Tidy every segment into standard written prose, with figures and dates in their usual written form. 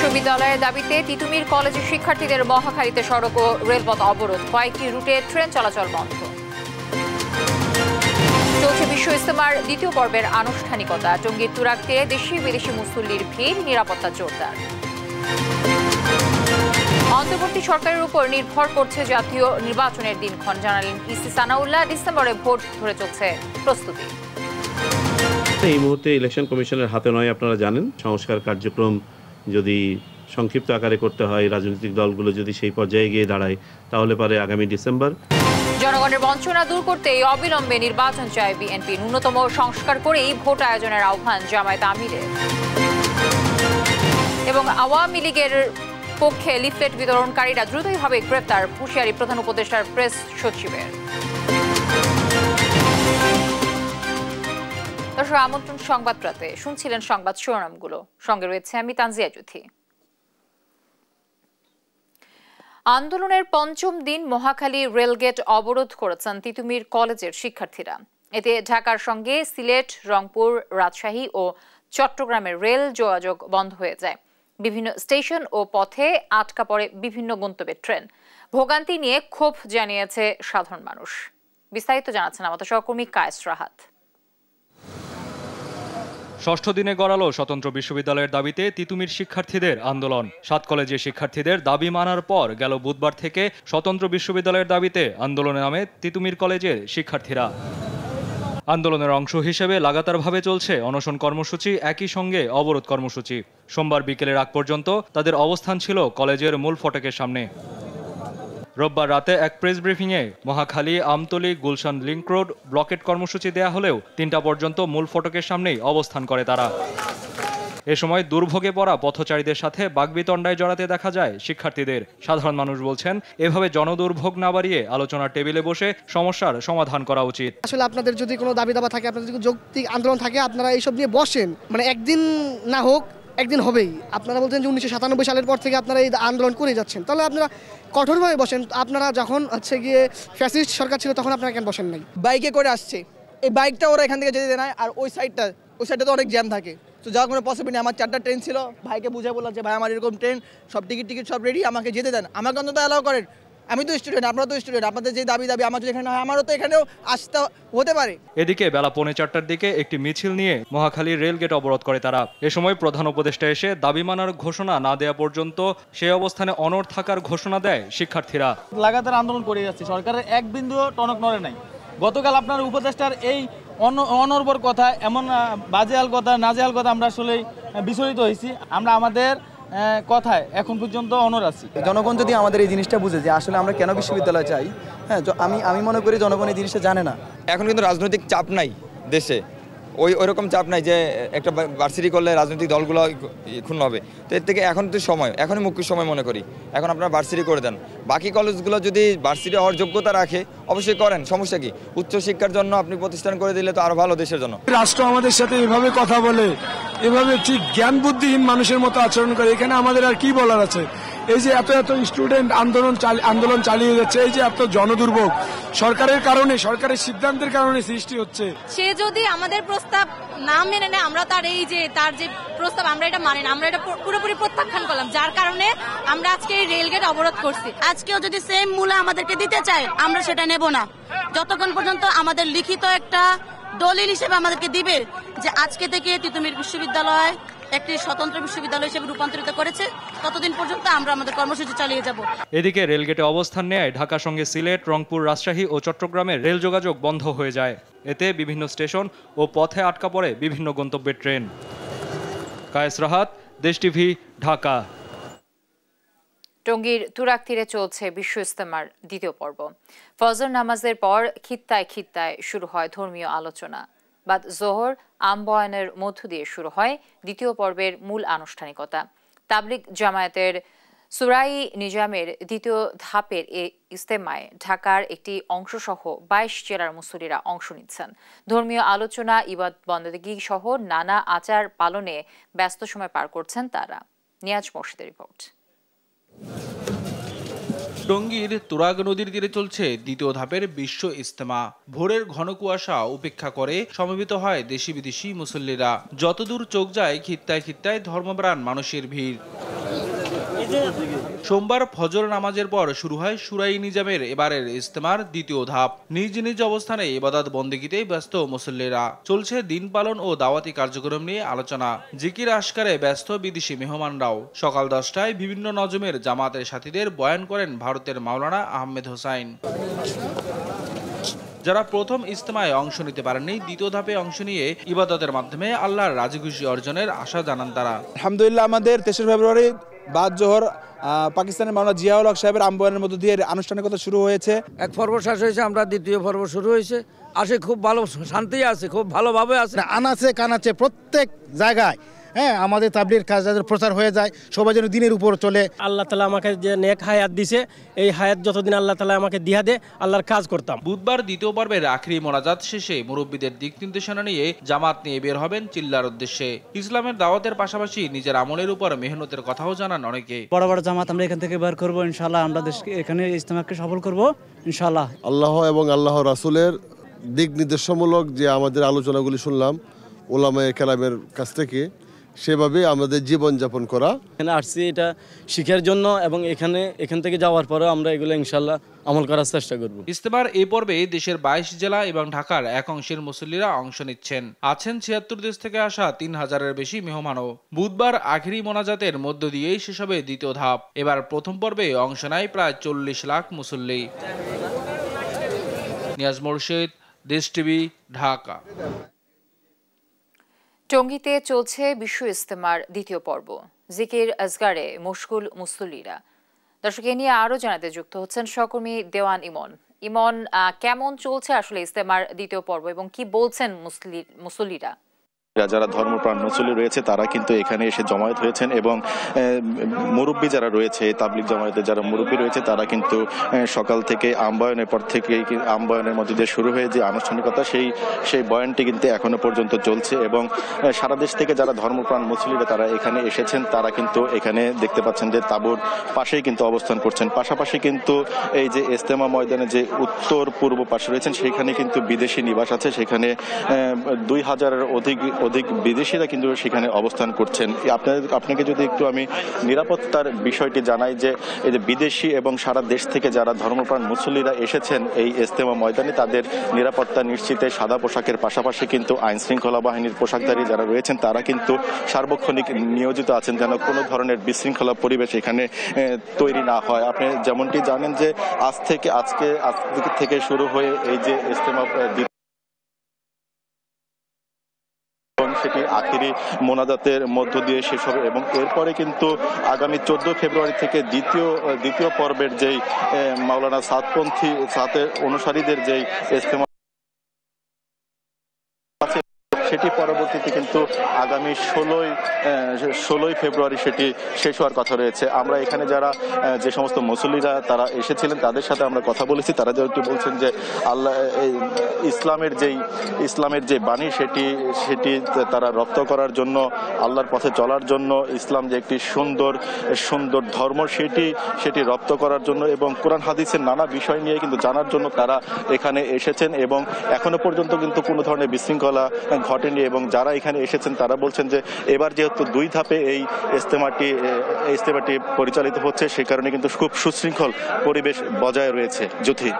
বিশ্ববিদ্যালয়ের দাবিতে তিতুমির কলেজের শিক্ষার্থীদের মহাখালীতে সড়ক ও রেলপথ অবরোধ, কয়েকটি রুটে ট্রেন চলাচল বন্ধ। চলছে বিশ্ব ইজতেমার দ্বিতীয় পর্বের আনুষ্ঠানিকতা, টঙ্গীর তুরাগতে দেশি বিদেশি মুসল্লির ভিড়, নিরাপত্তা জোরদার। অন্তর্বর্তী সরকারের উপর নির্ভর করছে জাতীয় নির্বাচনের দিনক্ষণ, জানালেন ইসি সানাউল্লাহ। ডিসেম্বরে ভোট ধরে চলছে প্রস্তুতি। এই মুহূর্তে ইলেকশন কমিশনের হাতে নয়, আপনারা জানেন। সংস্কার কার্যক্রম যদি সংক্ষিপ্ত আকারে করতে হয়, রাজনৈতিক দলগুলো যদি সেই পর্যায়ে গিয়ে দাঁড়ায়, তাহলে পারে আগামী ডিসেম্বর। জনগণের বঞ্চনা দূর করতে অবিলম্বে নির্বাচন চায় বিএনপি, ন্যূনতম সংস্কার করেই ভোট আয়োজনের আহ্বান জামায়াত আমিরের। এবং আওয়ামী লীগের পক্ষে লিফলেট বিতরণকারীরা দ্রুতই হবে গ্রেপ্তার, হুঁশিয়ারি প্রধান উপদেষ্টার প্রেস সচিবের। দর্শক, আমন্ত্রণ সংবাদ রাতে, শুনছিলেন সংবাদ শিরোনামগুলো, সঙ্গে রয়েছে আমি তানজিয়া জুথি। আন্দোলনের পঞ্চম দিন মহাখালী রেলগেট অবরোধ করেছেন তিতুমির কলেজের শিক্ষার্থীরা। এতে ঢাকার সঙ্গে সিলেট, রংপুর, রাজশাহী ও চট্টগ্রামের রেল যোগাযোগ বন্ধ হয়ে যায়। বিভিন্ন স্টেশন ও পথে আটকা পড়ে বিভিন্ন গন্তব্যের ট্রেন। ভোগান্তি নিয়ে ক্ষোভ জানিয়েছে সাধারণ মানুষ। বিস্তারিত জানাচ্ছেন আমাদের সহকর্মী কায়েস রাহাত। ষষ্ঠ দিনে গড়ালো স্বতন্ত্র বিশ্ববিদ্যালয়ের দাবিতে তিতুমির শিক্ষার্থীদের আন্দোলন। 7 কলেজের শিক্ষার্থীদের দাবি মানার পর গেল বুধবার থেকে স্বতন্ত্র বিশ্ববিদ্যালয়ের দাবিতে আন্দোলনে নামে তিতুমির কলেজের শিক্ষার্থীরা। আন্দোলনের অংশ হিসেবে লাগাতারভাবে চলছে অনশন কর্মসূচি, একই সঙ্গে অবরোধ কর্মসূচি। সোমবার বিকেলের আগ পর্যন্ত তাদের অবস্থান ছিল কলেজের মূল ফটকের সামনে। রোববার রাতে এক প্রেস ব্রিফিংয়ে Mohakhali, Amtali, Gulshan link road blockade কর্মসূচি দেয়া হলেও 3টা পর্যন্ত মূল ফটকের সামনেই অবস্থান করে তারা। এ সময় দুর্ভোগে পড়া পথচারীদের সাথে বাগবিতণ্ডায় জড়াতে দেখা যায় শিক্ষার্থীদের। সাধারণ মানুষ বলছেন, এভাবে জনদুর্ভোগ না বাড়িয়ে আলোচনার টেবিলে বসে সমস্যার সমাধান করা উচিত। আসলে আপনাদের যদি কোনো দাবি দাবা থাকে, আপনাদের যদি যৌক্তিক আন্দোলন থাকে, আপনারা এইসব নিয়ে বসেন। মানে একদিন না হোক, একদিন হবেই। আপনারা বলছেন যে 1997 সালের পর থেকে আপনারা এই আন্দোলন করে যাচ্ছেন, তাহলে আপনারা কঠোরভাবে বসেন। আপনারা যখন হচ্ছে গিয়ে ফ্যাসিস্ট সরকার ছিল, তখন আপনারা কেন বসেন নাই? বাইকে করে আসছে, এই বাইকটা ওরা এখান থেকে যেতে দেয় না, আর ওই সাইডটা তো অনেক জ্যাম থাকে। তো যাওয়ার কোনো পসিবল নেই। আমার 4টা ট্রেন ছিল, ভাইকে বুঝে বললাম যে ভাই আমার এরকম ট্রেন, সব টিকিট সব রেডি, আমাকে যেতে দেন, আমাকে অন্তত অ্যালাউ করেন। আমি তো স্টুডেন্ট, আপনারা তো স্টুডেন্ট, আপনাদের যে দাবি আমার যদি এখানে হয়, আমারও তো এখানেও আসতে হতে পারে। এদিকে বেলা 3:45টার দিকে একটি মিছিল নিয়ে মহাখালী রেলগেট অবরোধ করে তারা। এ সময় প্রধান উপদেষ্টা এসে দাবি মানার ঘোষণা না দেওয়া পর্যন্ত সেই অবস্থানে অনড় থাকার ঘোষণা দেয় শিক্ষার্থীরা। লাগাতার আন্দোলন করে যাচ্ছে, সরকারের এক বিন্দুও টনক নড়ে নাই। গতকাল আপনার উপদেষ্টার এই অনর্বর কথা, এমন বাজেহাল কথা, নাজেহাল কথা, আমরা আসলে বিচলিত হয়েছি। আমরা আমাদের কথায় এখন পর্যন্ত অনড় আছি। জনগণ যদি আমাদের এই জিনিসটা বুঝে যে আসলে আমরা কেন বিশ্ববিদ্যালয় চাই, হ্যাঁ, আমি মনে করি জনগণ এই জিনিসটা জানে না। এখন কিন্তু রাজনৈতিক চাপ নাই দেশে, ওইরকম চাপ নাই যে একটা ভার্সিটি করলে রাজনৈতিক দলগুলো ক্ষুণ্ণ হবে। তো এর থেকে এখন তো সময়, এখনই মুখ্য সময় মনে করি। এখন আপনারা ভার্সিটি করে দেন, বাকি কলেজগুলো যদি ভার্সিটি হওয়ার যোগ্যতা রাখে অবশ্যই করেন, সমস্যা কি? উচ্চশিক্ষার জন্য আপনি প্রতিষ্ঠান করে দিলে তো আরো ভালো দেশের জন্য। রাষ্ট্র আমাদের সাথে এভাবে কথা বলে, এভাবে ঠিক জ্ঞান বুদ্ধিহীন মানুষের মতো আচরণ করে, এখানে আমাদের আর কি বলার আছে? এই যে এত স্টুডেন্ট আন্দোলন চালিয়ে যাচ্ছে, এই যে এত জনদুর্ভোগ সরকারের কারণে, সরকারের সিদ্ধান্তের কারণে সৃষ্টি হচ্ছে। সে যদি আমাদের প্রস্তাব না মেনে নেয়, আমরা তার যে প্রস্তাব, আমরা এটা মানি না, আমরা এটা পুরোপুরি প্রত্যাখ্যান করলাম, যার কারণে আমরা আজকে এই রেলগেট অবরোধ করছি। আজকেও যদি সেম মূল্য আমাদেরকে দিতে চায়, আমরা সেটা নেব না যতক্ষণ পর্যন্ত আমাদের লিখিত একটা দলিল হিসেবে আমাদেরকে দিবে যে আজকে থেকে তিতুমির বিশ্ববিদ্যালয় একটি স্বতন্ত্র বিশ্ববিদ্যালয় হিসেবে রূপান্তরিত করেছে, ততদিন পর্যন্ত আমরা আমাদের কর্মসূচি চালিয়ে যাব। এদিকে রেলগেটে অবস্থান নেয় ঢাকার সঙ্গে সিলেট, রংপুর, রাজশাহী ও চট্টগ্রামের রেল যোগাযোগ বন্ধ হয়ে যায়। এতে বিভিন্ন স্টেশন ও পথে আটকা পড়ে বিভিন্ন গন্তব্যের ট্রেন। কায়েস রাহাত, দেশ টিভি, ঢাকা। টঙ্গীর তুরাগ তীরে চলছে বিশ্ব ইজতেমার দ্বিতীয় পর্ব। ফজর নামাজের পর খিত্তায় খিত্তায় শুরু হয় ধর্মীয় আলোচনা। বাদ জোহর আমবয়ানের মধ্য দিয়ে শুরু হয় দ্বিতীয় পর্বের মূল আনুষ্ঠানিকতা। তাবলিগ জামায়াতের সুরাই নিজামের দ্বিতীয় ধাপের এই ইজতেমায় ঢাকার একটি অংশসহ 22 জেলার মুসল্লিরা অংশ নিচ্ছেন। ধর্মীয় আলোচনা, ইবাদত বন্দেগী সহ নানা আচার পালনে ব্যস্ত সময় পার করছেন তারা। নিয়াজ মোর্শেদের রিপোর্ট। টঙ্গীর তুরাগ নদীর তীরে চলছে দ্বিতীয় ধাপের বিশ্ব ইজতেমা। ভোরের ঘন কুয়াশা উপেক্ষা করে সমবেত হয় দেশি বিদেশি মুসল্লিরা। যতদূর চোখ যায় খিত্তায় খিত্তায় ধর্মপ্রাণ মানুষের ভিড়। সোমবার ফজর নামাজের পর শুরু হয় শুরাই নিজামের এবারের ইজতেমার দ্বিতীয় ধাপ। নিজ নিজ অবস্থানে ইবাদত বন্দেগীতে ব্যস্ত মুসল্লিরা। চলছে দিন পালন ও দাওয়াতি কার্যক্রম নিয়ে আলোচনা। জিকির আশকারে ব্যস্ত বিদেশি মেহমানরাও। সকাল 10টায় বিভিন্ন নজমের জামাতের সাথীদের বয়ান করেন ভারতের মাওলানা আহমেদ হোসাইন। যারা প্রথম ইজতেমায় অংশ নিতে পারেননি, দ্বিতীয় ধাপে অংশ নিয়ে ইবাদতের মাধ্যমে আল্লাহর রাজিখুশি অর্জনের আশা জানান তারা। আলহামদুলিল্লাহ, আমাদের 23 ফেব্রুয়ারি বাদ জোহর পাকিস্তানের মাওলানা জিয়াউল হক সাহেবের আহ্বানের মধ্য দিয়ে আনুষ্ঠানিকতা শুরু হয়েছে। এক পর্ব শেষ হয়েছে, আমরা দ্বিতীয় পর্ব শুরু হয়েছে। আসে খুব ভালো, শান্তি আছে, খুব ভালোভাবে আছে। আনাচে কানাচে প্রত্যেক জায়গায় আমাদের তাবলীগের কাজ প্রচার হয়ে যায়, সবাই যেন দিনের উপর চলে। আল্লাহ তাআলা আমাকে যে নেক হায়াত দিছে, এই হায়াত যতদিন আল্লাহ তাআলা আমাকে দিয়া দে, আল্লাহর কাজ করতাম। বুধবার দ্বিতীয় পর্বের আখরি মোনাজাত শেষে মুরব্বীদের দিক নির্দেশনা নিয়ে জামাত নিয়ে বের হবেন চিল্লার উদ্দেশ্যে। ইসলামের দাওয়াতের পাশাপাশি নিজের আমলের উপর মেহনতের কথাও জানান অনেকে। বড় বড় জামাত আমরা এখান থেকে বের করব ইনশাআল্লাহ, আমরা দেশকে এখানে ইজতেমাকে সফল করব ইনশাআল্লাহ। আল্লাহ এবং আল্লাহ রাসূলের দিক নির্দেশমূলক যে আমাদের আলোচনাগুলি শুনলাম ওলামায়ে কেরামের কাছ থেকে, সেভাবে আমাদের জীবনযাপন করা। এখানে আসছি এটা শিখার জন্য, এবং এখান থেকে যাওয়ার পরে আমরা এগুলো ইনশাআল্লাহ আমল করার চেষ্টা করব। ইজতেমার এই পর্বে দেশের 22 জেলা এবং ঢাকার এক অংশের মুসল্লিরা অংশ নিচ্ছেন। আছেন 76 দেশ থেকে আসা 3000-এর বেশি মেহমানও। বুধবার আখেরি মোনাজাতের মধ্য দিয়েই শেষ হবে দ্বিতীয় ধাপ। এবার প্রথম পর্বে অংশ নেয় প্রায় 40 লাখ মুসল্লি। নিয়াজ মোরশেদ, দেশ টিভি, ঢাকা। টঙ্গীতে চলছে বিশ্ব ইজতেমার দ্বিতীয় পর্ব। জিকির আজগারে মশগুল মুসল্লিরা। দর্শক, এ নিয়ে আরো জানাতে যুক্ত হচ্ছেন সহকর্মী দেওয়ান ইমন। ইমন, কেমন চলছে আসলে ইজতেমার দ্বিতীয় পর্ব এবং কি বলছেন মুসল্লিরা? যারা ধর্মপ্রাণ মুসল্লি রয়েছে তারা কিন্তু এখানে এসে জমায়েত হয়েছেন, এবং মুরব্বী যারা রয়েছে, তাবলিগ জামায়াতের যারা মুরব্বী রয়েছে তারা কিন্তু সকাল থেকে আম্বায়নের পর থেকে আম্বায়নের মধ্যে দিয়ে শুরু হয়ে যে আনুষ্ঠানিকতা, সেই বয়ানটি কিন্তু এখনো পর্যন্ত চলছে। এবং সারা দেশ থেকে যারা ধর্মপ্রাণ মুসল্লিরা তারা এখানে এসেছেন, তারা কিন্তু এখানে দেখতে পাচ্ছেন যে তাঁবুর পাশেই কিন্তু অবস্থান করছেন। পাশাপাশি কিন্তু এই যে ইজতেমা ময়দানে যে উত্তর পূর্ব পাশে রয়েছেন সেখানে কিন্তু বিদেশি নিবাস আছে, সেখানে 2000-এর অধিক বিদেশিরা কিন্তু সেখানে অবস্থান করছেন। আপনাকে যদি একটু আমি নিরাপত্তার বিষয়টি জানাই, যে এই যে বিদেশি এবং সারা দেশ থেকে যারা ধর্মপ্রাণ মুসল্লিরা এসেছেন এই ইজতেমা ময়দানে, তাদের নিরাপত্তা নিশ্চিতে সাদা পোশাকের পাশাপাশি কিন্তু আইন শৃঙ্খলা বাহিনীর পোশাকধারী যারা রয়েছেন তারা কিন্তু সার্বক্ষণিক নিয়োজিত আছেন, যেন কোনো ধরনের বিশৃঙ্খলা পরিবেশ এখানে তৈরি না হয়। আপনি যেমনটি জানেন যে আজকে থেকে শুরু হয়ে এই যে ইজতেমা সেটি আখেরি মোনাজাতের মধ্য দিয়ে শেষ হবে, এবং এরপরে কিন্তু আগামী 14 ফেব্রুয়ারি থেকে দ্বিতীয় পর্বের যেই মাওলানা সাতের অনুসারীদের যেই ইজতেমা সেটি পরবর্তীতে কিন্তু আগামী 16 ফেব্রুয়ারি সেটি শেষ হওয়ার কথা রয়েছে। আমরা এখানে যে সমস্ত মুসল্লিরা তারা এসেছিলেন তাদের সাথে আমরা কথা বলেছি, তারা যেহেতু বলছেন যে আল্লাহ ইসলামের যে বাণী সেটি তারা রপ্ত করার জন্য, আল্লাহর পথে চলার জন্য, ইসলাম যে একটি সুন্দর ধর্ম সেটি রপ্ত করার জন্য, এবং কোরআন হাদিসের নানা বিষয় নিয়ে কিন্তু জানার জন্য তারা এখানে এসেছেন, এবং এখনো পর্যন্ত কিন্তু কোনো ধরনের বিশৃঙ্খলা ঘটেনি। এবং যারা এখানে এসেছেন তারা বলছেন যে এবার যেহেতু 2 ধাপে এই ইজতেমাটি পরিচালিত হচ্ছে, সে কারণে কিন্তু খুব সুশৃঙ্খল পরিবেশ বজায় রয়েছে। জ্যোতি,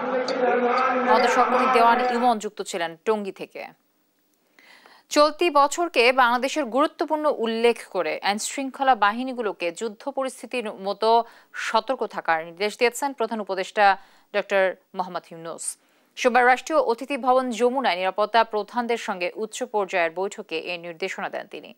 আমাদের সহকর্মী দেওয়ান ইমন যুক্ত ছিলেন টঙ্গী থেকে। চলতি বছরকে বাংলাদেশের গুরুত্বপূর্ণ উল্লেখ করে আইন শৃঙ্খলা বাহিনীগুলোকে যুদ্ধ পরিস্থিতির মতো সতর্ক থাকার নির্দেশ দিয়েছেন প্রধান উপদেষ্টা ডক্টর মোহাম্মদ ইউনূস। সোমবার রাষ্ট্রীয় অতিথি ভবন যমুনায় নিরাপত্তা প্রধানদের সঙ্গে উচ্চ পর্যায়ের বৈঠকে এই নির্দেশনা দেন তিনি।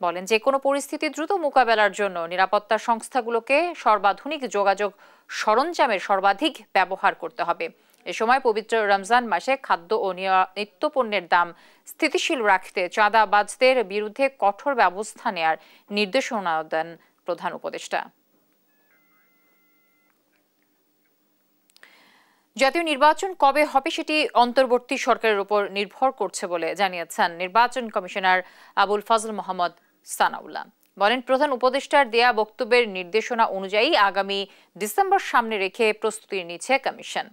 বলেন, যে কোনো পরিস্থিতি দ্রুত মোকাবেলার জন্য নিরাপত্তা সংস্থাগুলোকে সর্বাধুনিক যোগাযোগ সরঞ্জামের সর্বাধিক ব্যবহার করতে হবে। এ সময় পবিত্র রমজান মাসে খাদ্য ও নিত্যপণ্যের দাম স্থিতিশীল রাখতে চাঁদাবাজদের বিরুদ্ধে কঠোর ব্যবস্থা নেয়ার নির্দেশনা দেন প্রধান উপদেষ্টা। জাতীয় নির্বাচন কবে হবে সেটি অন্তর্বর্তী সরকারের উপর নির্ভর করছে বলে জানিয়েছেন নির্বাচন কমিশনার আবুল ফজল মোহাম্মদ সানাউল্লাহ। বলেন, প্রধান উপদেষ্টার দেয়া বক্তব্যের নির্দেশনা অনুযায়ী আগামী ডিসেম্বর সামনে রেখে প্রস্তুতি নিচ্ছে কমিশন।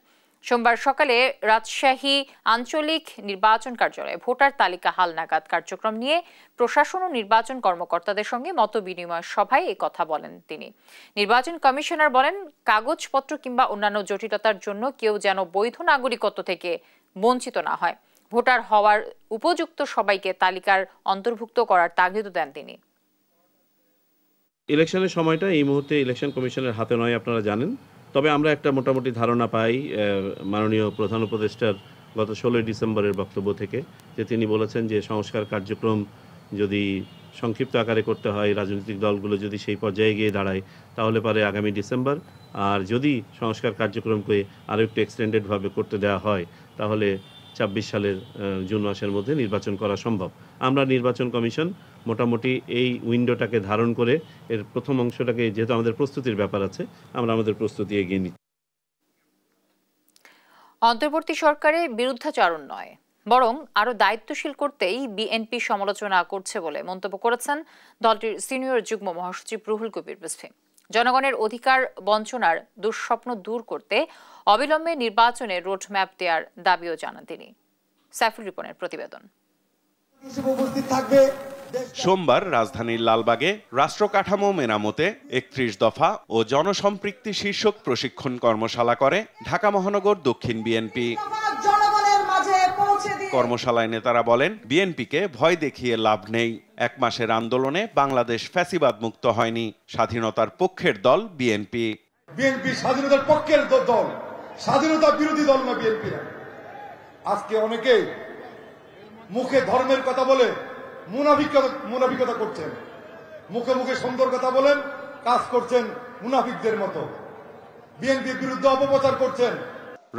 সোমবার সকালে রাজশাহী আঞ্চলিক নির্বাচন কার্যালয়ে ভোটার তালিকা হালনাগাদ কার্যক্রম নিয়ে প্রশাসন ও নির্বাচন কর্মকর্তাদের সঙ্গে মতবিনিময় সভায় এই কথা বলেন তিনি। নির্বাচন কমিশনার বলেন, কাগজপত্র কিংবা অন্যান্য জটিলতার জন্য কেউ যেন বৈধ নাগরিকত্ব থেকে বঞ্চিত না হয়। ভোটার হওয়ার উপযুক্ত সবাইকে তালিকার অন্তর্ভুক্ত করার তাগিদ দেন তিনি। ইলেকশনের সময়টা এই মুহূর্তে ইলেকশন কমিশনের হাতে নয়, আপনারা জানেন। তবে আমরা একটা মোটামুটি ধারণা পাই মাননীয় প্রধান উপদেষ্টার গত 16 ডিসেম্বরের বক্তব্য থেকে, যে তিনি বলেছেন যে সংস্কার কার্যক্রম যদি সংক্ষিপ্ত আকারে করতে হয়, রাজনৈতিক দলগুলো যদি সেই পর্যায়ে গিয়ে দাঁড়ায়, তাহলে পারে আগামী ডিসেম্বর। আর যদি সংস্কার কার্যক্রমকে আরও একটু এক্সটেন্ডেডভাবে করতে দেওয়া হয়, তাহলে 26 সালের জুন মাসের মধ্যে নির্বাচন করা সম্ভব। আমরা নির্বাচন কমিশন মোটামুটি এই উইন্ডোটাকে ধারণ করে এর প্রথম অংশটাকে, যেহেতু আমাদের প্রস্তুতির ব্যাপার আছে, আমরা আমাদের প্রস্তুতি এগিয়ে নিই। অন্তর্বর্তী সরকারে বিরুদ্ধাচরণ নয়, বরং আরো দায়িত্বশীল করতেই বিএনপি সমালোচনা করছে বলে মন্তব্য করেছেন দলটির সিনিয়র যুগ্ম মহাসচিব রুহুল কবির রিজভী। জনগণের অধিকার বঞ্চনার দুঃস্বপ্ন দূর করতে অবিলম্বে নির্বাচনের রোডম্যাপ দেওয়ার দাবিও জানান তিনি। সাইফুল রিপনের প্রতিবেদন। সোমবার রাজধানীর লালবাগে রাষ্ট্র কাঠামো মেরামতে 31 দফা ও জনসম্পৃক্তি শীর্ষক প্রশিক্ষণ কর্মশালা করে ঢাকা মহানগর দক্ষিণ বিএনপি। কর্মশালায় নেতারা বলেন, বিএনপিকে ভয় দেখিয়ে লাভ নেই। 1 মাসের আন্দোলনে বাংলাদেশ ফ্যাসিবাদ মুক্ত হয়নি। স্বাধীনতার পক্ষের দল বিএনপি। বিএনপি স্বাধীনতার পক্ষের দল, স্বাধীনতা বিরোধী দল না বিএনপি। আজকে অনেকে মুখে ধর্মের কথা বলে মুনাফিকতা করছেন, মুখে মুখে সুন্দর কথা বলেন, কাজ করছেন মুনাফিকদের মতো। বিএনপির বিরুদ্ধে অপপ্রচার করছেন।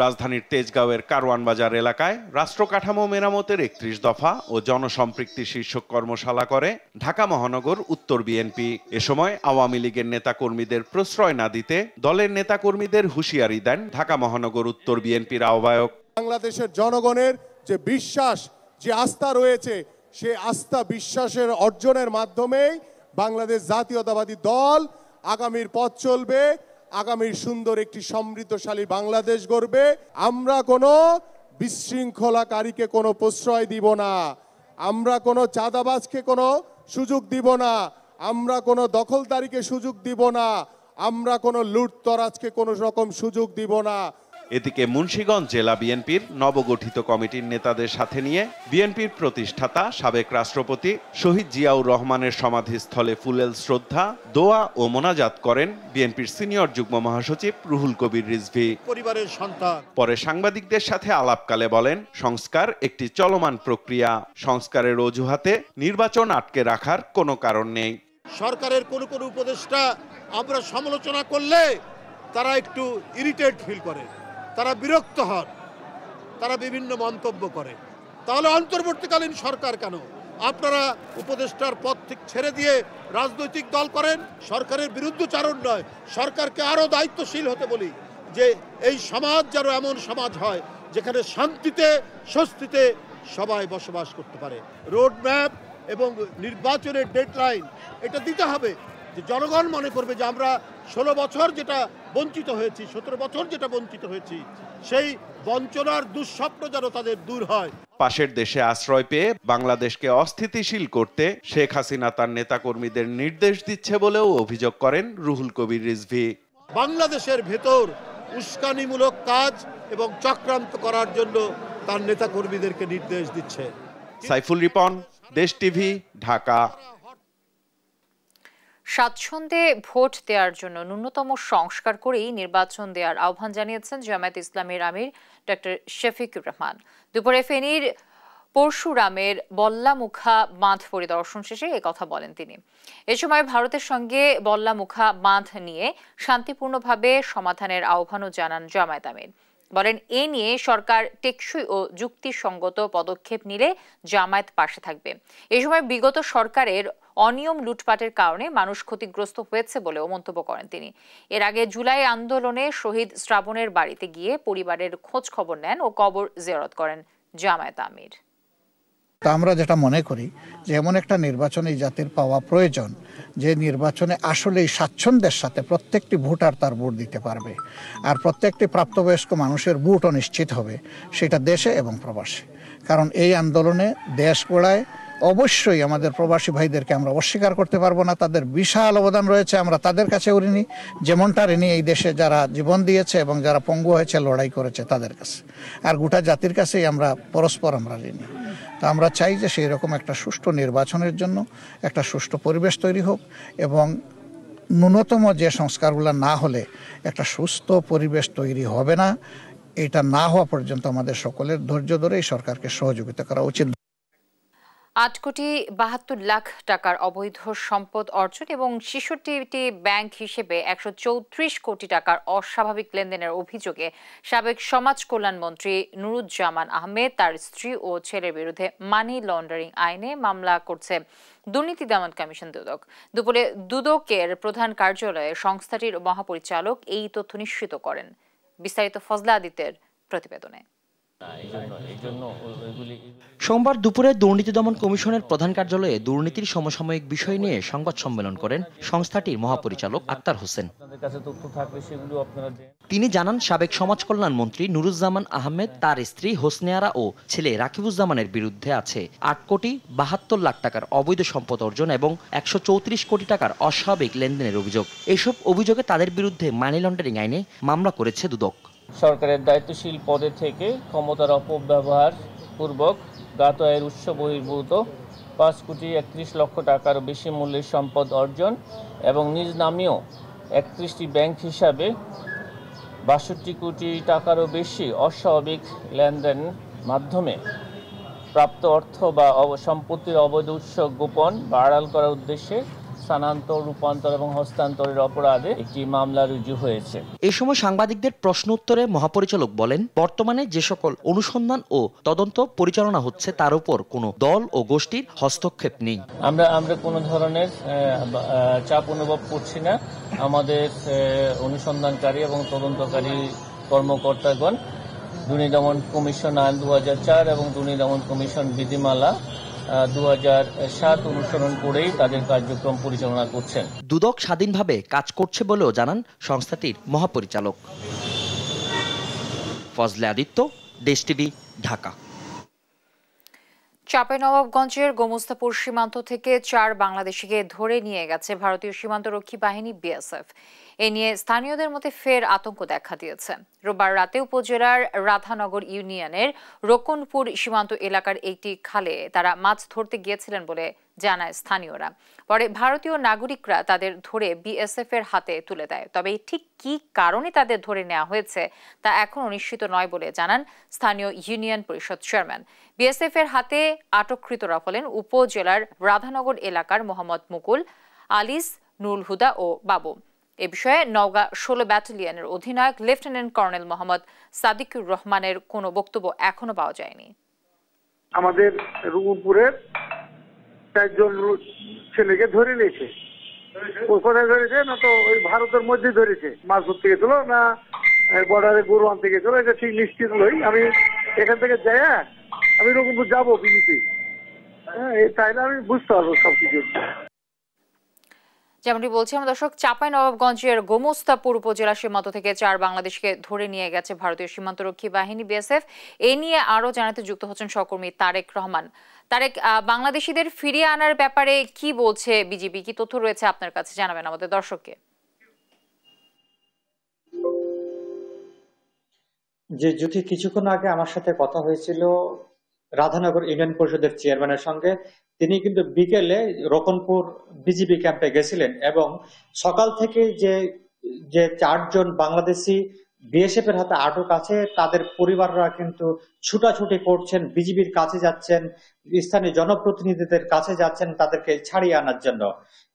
রাজধানীর তেজগাঁওয়ের কারওয়ান বাজার এলাকায় রাষ্ট্র কাঠামো মেরামতের 31 দফা ও জনসম্পৃক্তি শীর্ষক কর্মশালা করে ঢাকা মহানগর উত্তর বিএনপি। এ সময় আওয়ামী লীগের নেতাকর্মীদের প্রশ্রয় না দিতে দলের নেতাকর্মীদের হুঁশিয়ারি দেন ঢাকা মহানগর উত্তর বিএনপির আহ্বায়ক। বাংলাদেশের জনগণের যে বিশ্বাস, যে আস্থা রয়েছে, সে আস্থা বিশ্বাসের অর্জনের মাধ্যমেই বাংলাদেশ জাতীয়তাবাদী দল আগামীর পথ চলবে, আগামীর সুন্দর একটি সমৃদ্ধশালী বাংলাদেশ গড়বে। আমরা কোনো বিশৃঙ্খলাকারীকে কোনো প্রশ্রয় দিব না, আমরা কোনো চাঁদাবাজকে কোনো সুযোগ দিব না, আমরা কোনো দখলদারিকে সুযোগ দিব না, আমরা কোনো লুটতরাজকে কোনো রকম সুযোগ দিব না। এদিকে মুন্সিগঞ্জ জেলা বিএনপির নবগঠিত কমিটির নেতাদের সাথে নিয়ে বিএনপির প্রতিষ্ঠাতা সাবেক রাষ্ট্রপতি শহীদ জিয়াউর রহমানের সমাধিস্থলে ফুলেল শ্রদ্ধা, দোয়া ও মোনাজাত করেন বিএনপির সিনিয়র যুগ্ম মহাসচিব রুহুল কবির রিজভী। পরিবারের সন্তান পরে সাংবাদিকদের সাথে আলাপকালে বলেন, সংস্কার একটি চলমান প্রক্রিয়া। সংস্কারের অজুহাতে নির্বাচন আটকে রাখার কোনো কারণ নেই। সরকারের কোন কোন উপদেষ্টা আমরা সমালোচনা করলে তারা একটু ইরিটেট ফিল করে, তারা বিরক্ত হন, তারা বিভিন্ন মন্তব্য করে। তাহলে অন্তর্বর্তীকালীন সরকার কেন আপনারা উপদেষ্টার পদ থেকে ছেড়ে দিয়ে রাজনৈতিক দল করেন? সরকারের বিরুদ্ধচারণ নয়, সরকারকে আরো দায়িত্বশীল হতে বলি, যে এই সমাজ যেন এমন সমাজ হয় যেখানে শান্তিতে স্বস্তিতে সবাই বসবাস করতে পারে। রোডম্যাপ এবং নির্বাচনের ডেডলাইন এটা দিতে হবে, যে জনগণ মনে করবে যে আমরা 16 বছর যেটা বঞ্চিত হয়েছি, 17 বছর যেটা বঞ্চিত হয়েছি, সেই বঞ্চনার দুঃস্বপ্ন যেন তাদের দূর হয়। পাশের দেশে আশ্রয় পেয়ে বাংলাদেশকে অস্থিতিশীল করতে শেখ হাসিনা তার নেতাকর্মীদের নির্দেশ দিচ্ছে বলেও অভিযোগ করেন রুহুল কবির রিজভী। বাংলাদেশের ভেতর উস্কানিমূলক কাজ এবং চক্রান্ত করার জন্য তার নেতাকর্মীদেরকে নির্দেশ দিচ্ছে। সাইফুল রিপন, দেশ টিভি, ঢাকা। স্বাচ্ছন্দ্যে ভোট দেওয়ার জন্য ন্যূনতম সংস্কার করেই নির্বাচন দেওয়ার আহ্বান জানিয়েছেন জামায়াত ইসলামীর আমির ডক্টর শফিকুর রহমান। দুপুরে ফেনীর পরশুরামের বল্লামুখা বাঁধ পরিদর্শন শেষে একথা বলেন তিনি। এ সময় ভারতের সঙ্গে বল্লামুখা বাঁধ নিয়ে শান্তিপূর্ণভাবে সমাধানের আহ্বানও জানান জামায়াত আমির। বলেন, এ নিয়ে সরকার টেকসই ও যুক্তিসঙ্গত পদক্ষেপ নিলে জামায়াত পাশে থাকবে। এ সময় বিগত সরকারের অনিয়ম লুটপাটের কারণে মানুষ ক্ষতিগ্রস্ত হয়েছে বলেও মন্তব্য করেন তিনি। এর আগে জুলাই আন্দোলনে শহীদ শ্রাবণের বাড়িতে গিয়ে পরিবারের খোঁজ খবর নেন ও কবর জিয়ারত করেন জামায়াত আমির। তা আমরা যেটা মনে করি যে এমন একটা নির্বাচন এই জাতির পাওয়া প্রয়োজন, যে নির্বাচনে আসলেই স্বাচ্ছন্দ্যের সাথে প্রত্যেকটি ভোটার তার ভোট দিতে পারবে, আর প্রত্যেকটি প্রাপ্তবয়স্ক মানুষের ভোটও নিশ্চিত হবে, সেটা দেশে এবং প্রবাসে। কারণ এই আন্দোলনে দেশ গড়ায় অবশ্যই আমাদের প্রবাসী ভাইদেরকে আমরা অস্বীকার করতে পারবো না, তাদের বিশাল অবদান রয়েছে, আমরা তাদের কাছে ঋণী, যেমনটা ঋণী এই দেশে যারা জীবন দিয়েছে এবং যারা পঙ্গু হয়েছে, লড়াই করেছে তাদের কাছে, আর গোটা জাতির কাছেই আমরা পরস্পর আমরা ঋণী। তা আমরা চাই যে সেই রকম একটা সুষ্ঠু নির্বাচনের জন্য একটা সুষ্ঠু পরিবেশ তৈরি হোক, এবং ন্যূনতম যে সংস্কারগুলো না হলে একটা সুস্থ পরিবেশ তৈরি হবে না। এটা না হওয়া পর্যন্ত আমাদের সকলের ধৈর্য ধরে এই সরকারকে সহযোগিতা করা উচিত। 8,72,00,000 টাকার অবৈধ সম্পদ অর্জন এবং 66টি ব্যাংক হিসেবে 134 কোটি টাকার অস্বাভাবিক লেনদেনের অভিযোগে সাবেক সমাজ কল্যাণ মন্ত্রী নুরুজ্জামান আহমেদ তার স্ত্রী ও ছেলের বিরুদ্ধে মানি লন্ডারিং আইনে মামলা করছে দুর্নীতি দমন কমিশন দুদক। দুপুরে দুদকের প্রধান কার্যালয়ে সংস্থাটির মহাপরিচালক এই তথ্য নিশ্চিত করেন। বিস্তারিত ফজলা আদিত্যের প্রতিবেদনে। সোমবার দুপুরে দুর্নীতি দমন কমিশনের প্রধান কার্যালয়ে দুর্নীতির সমসাময়িক বিষয় নিয়ে সংবাদ সম্মেলন করেন সংস্থাটির মহাপরিচালক আক্তার হোসেন। তিনি জানান, সাবেক সমাজ কল্যাণ মন্ত্রী নুরুজ্জামান আহমেদ, তার স্ত্রী হোসনে আরা ও ছেলে রাকিবুজ্জামানের বিরুদ্ধে আছে 8,72,00,000 টাকার অবৈধ সম্পদ অর্জন এবং 134 কোটি টাকার অস্বাভাবিক লেনদেনের অভিযোগ। এসব অভিযোগে তাদের বিরুদ্ধে মানি লন্ডারিং আইনে মামলা করেছে দুদক। সরকারের দায়িত্বশীল পদে থেকে ক্ষমতার অপব্যবহার পূর্বক জ্ঞাত আয়ের উৎস বহির্ভূত 5,31,00,000 টাকারও বেশি মূল্যের সম্পদ অর্জন এবং নিজ নামেও 31টি ব্যাংক হিসাবে 62 কোটি টাকারও বেশি অস্বাভাবিক লেনদেন মাধ্যমে প্রাপ্ত অর্থ বা সম্পত্তির অবৈধ উৎস গোপন বা আড়াল করার উদ্দেশ্যে স্থানান্তর, রূপান্তর এবং হস্তান্তরের অপরাধে একটি মামলা রুজু হয়েছে। এই সময় সাংবাদিকদের প্রশ্ন উত্তরে মহাপরিচালক বলেন, বর্তমানে যে সকল অনুসন্ধান ও তদন্ত পরিচালনা হচ্ছে তার উপর কোনো দল ও গোষ্ঠীর হস্তক্ষেপ নেই। আমরা কোনো ধরনের চাপ অনুভব করছি না। আমাদের অনুসন্ধানকারী এবং তদন্তকারী কর্মকর্তাগণ দুর্নীতি দমন কমিশন আইন 2004 এবং দুর্নীতি দমন কমিশন বিধিমালা 2007 অনুসরণ করেই তাদের কার্যক্রম পরিচালনা করছেন। দুদক স্বাধীনভাবে কাজ করছে বলেও জানান সংস্থাটির মহাপরিচালক। ফজলে আদিত্য, দেশ টিভি, ঢাকা। চাঁপাইনবাবগঞ্জের গোমস্তাপুর সীমান্ত থেকে 4 বাংলাদেশিকে ধরে নিয়ে গেছে ভারতীয় সীমান্তরক্ষী বাহিনী বিএসএফ। এ নিয়ে স্থানীয়দের মধ্যে ফের আতঙ্ক দেখা দিয়েছে। রোববার রাতে উপজেলার রাধানগর ইউনিয়নের রকনপুর সীমান্ত এলাকার একটি খালে তারা মাছ ধরতে গিয়েছিলেন বলে জানায় স্থানীয়রা। পরে ভারতীয় নাগরিকরা তাদের ধরে বিএসএফ এর হাতে তুলে দেয়। তবে ঠিক কী কারণে তাদের ধরে নেওয়া হয়েছে তা এখনও নিশ্চিত নয় বলে জানান স্থানীয় ইউনিয়ন পরিষদ চেয়ারম্যান। বিএসএফ এর হাতে আটককৃতরা হলেন উপজেলার রাধানগর এলাকার মোহাম্মদ মুকুল, আলিস, নুরুল হুদা ও বাবু। এ বিষয়ে নওগাঁ 16 ব্যাটালিয়নের অধিনায়ক লেফটেন্যান্ট কর্নেল মোহাম্মদ সাদিকুর রহমানের কোনো বক্তব্য এখনো পাওয়া যায়নি। আমাদের রুমপুরের 4 জন ছেলেকে ধরে নিয়েছে। কোথায় ধরেছে? না তো ওই ভারতের মধ্যে ধরেছে। মাছ ধরতে গেছিল না বর্ডারে গরু আনতে গেছিল, এটা ঠিক নিশ্চিত নই। আমি এখান থেকে যাই, আমি রুমপুর যাবো বিজিপি, তাইলে আমি বুঝতে পারবো সবকিছু। যেমনটি বলছিলাম দর্শক, চাঁপাইনবাবগঞ্জের গোমস্তাপুর উপজেলা সীমান্ত থেকে 4 বাংলাদেশকে ধরে নিয়ে গেছে ভারতীয় সীমান্তরক্ষী বাহিনী বিএসএফ। এ নিয়ে আরো জানাতে যুক্ত হচ্ছেন সহকর্মী তারেক রহমান। তারেক, বাংলাদেশিদের ফিরিয়ে আনার ব্যাপারে কি বলছে বিজিবি, কি তথ্য রয়েছে আপনার কাছে জানাবেন আমাদের দর্শককে। যে জ্যোতি, কিছুক্ষণ আগে আমার সাথে কথা হয়েছিল রাধানগর ইউনিয়ন পরিষদের চেয়ারম্যানের সঙ্গে। তিনি কিন্তু বিকেলে রকনপুর বিজিবি ক্যাম্পে গেছিলেন এবং সকাল থেকে যে 4 জন বাংলাদেশি বিএসএফ এর হাতে আটক আছে তাদের পরিবাররা কিন্তু ছুটাছুটি করছেন, বিজিবির কাছে যাচ্ছেন, স্থানীয় জনপ্রতিনিধিদের কাছে যাচ্ছেন তাদেরকে ছাড়িয়ে আনার জন্য।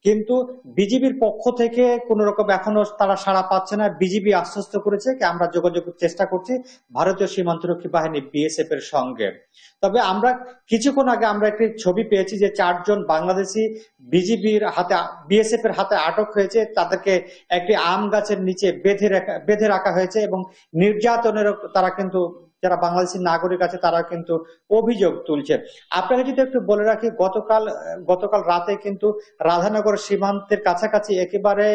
কিন্তু বিজিবির পক্ষ থেকে কোন রকম এখনো তারা সাড়া পাচ্ছে না। বিজিবি আশ্বস্ত করেছে কি আমরা যোগাযোগের চেষ্টা করছি ভারতীয় সীমান্তরক্ষী বাহিনী বিএসএফ এর সঙ্গে। তবে আমরা কিছুক্ষণ আগে আমরা একটি ছবি পেয়েছি যে 4 জন বাংলাদেশি বিএসএফ এর হাতে আটক হয়েছে। তাদেরকে একটি আম গাছের নিচে বেঁধে রাখা হয়েছে এবং নির্যাতনের তারা কিন্তু যারা বাংলাদেশি নাগরিক আছে তারা কিন্তু অভিযোগ তুলছে। আপনাকে যদি একটু বলে রাখি, গতকাল রাতে কিন্তু রাধানগর সীমান্তের কাছাকাছি একেবারে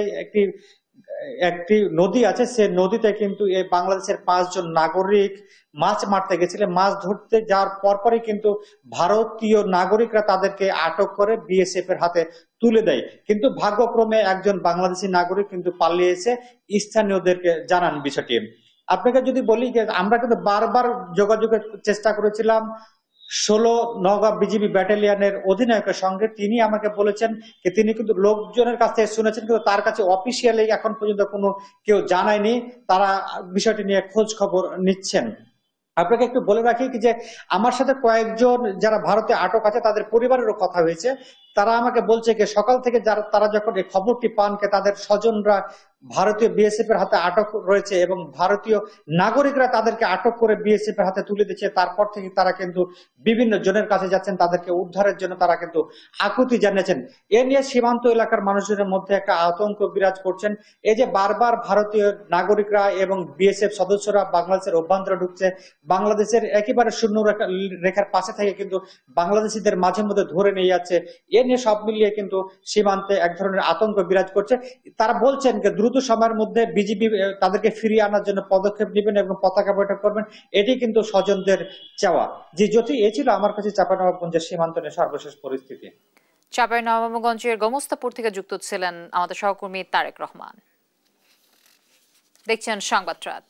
একটি নদী আছে, সে নদীতে কিন্তু এই বাংলাদেশের 5 জন নাগরিক মাছ মারতে গেছিলেন। মাছ ধরতে যাওয়ার পরপরই কিন্তু ভারতীয় নাগরিকরা তাদেরকে আটক করে বিএসএফ এর হাতে তুলে দেয়। কিন্তু ভাগ্যক্রমে একজন বাংলাদেশি নাগরিক কিন্তু পালিয়ে এসে স্থানীয়দেরকে জানান বিষয়টি। আপনাকে যদি বলি যে আমরা কিন্তু বারবার যোগাযোগের চেষ্টা করেছিলাম 16 নওগাঁ বিজিবি ব্যাটালিয়নের অধিনায়কের সঙ্গে, তিনি আমাকে বলেছেন যে তিনি কিন্তু লোকজনের কাছ থেকে শুনেছেন, কিন্তু তার কাছে অফিসিয়ালি এখন পর্যন্ত কোনো কেউ জানায়নি, তারা বিষয়টি নিয়ে খোঁজ খবর নিচ্ছেন। আপনাকে একটু বলে রাখি যে আমার সাথে কয়েকজন যারা ভারতে আটক আছে তাদের পরিবারেরও কথা হয়েছে। তারা আমাকে বলছে যে সকাল থেকে তারা যখন এই খবরটি পান তাদের স্বজনরা ভারতীয় বিএসএফ এর হাতে আটক রয়েছে এবং ভারতীয় নাগরিকরা তাদেরকে আটক করে বিএসএফ এর হাতে তুলে দিচ্ছে, তারপর থেকে তারা কিন্তু বিভিন্ন জনের কাছে যাচ্ছেন, তাদেরকে উদ্ধারের জন্য তারা কিন্তু আকুতি জানিয়েছেন। এ নিয়ে সীমান্ত এলাকার মানুষজনের মধ্যে একটা আতঙ্ক বিরাজ করছেন। এই যে বারবার ভারতীয় নাগরিকরা এবং বিএসএফ সদস্যরা বাংলাদেশের অভ্যন্তরে ঢুকছে, বাংলাদেশের একেবারে শূন্য রেখার পাশে থেকে কিন্তু বাংলাদেশিদের মাঝে মধ্যে ধরে নিয়ে যাচ্ছে, এ নিয়ে সব মিলিয়ে কিন্তু সীমান্তে এক ধরনের আতঙ্ক বিরাজ করছে। তারা বলছেন যে দ্রুত সময়ের মধ্যে বিজিবি তাদেরকে ফিরিয়ে আনার জন্য পদক্ষেপ নেবেন এবং পতাকা বৈঠক করবেন, এটি কিন্তু স্বজনদের চাওয়া। যে জ্যোতি, এ ছিল আমার কাছে চাঁপাইনবাবগঞ্জের সীমান্ত নিয়ে সর্বশেষ পরিস্থিতি। চাঁপাইনবাবগঞ্জের গোমস্তাপুর থেকে যুক্ত ছিলেন আমাদের সহকর্মী তারেক রহমান। দেখছেন সংবাদ রাত।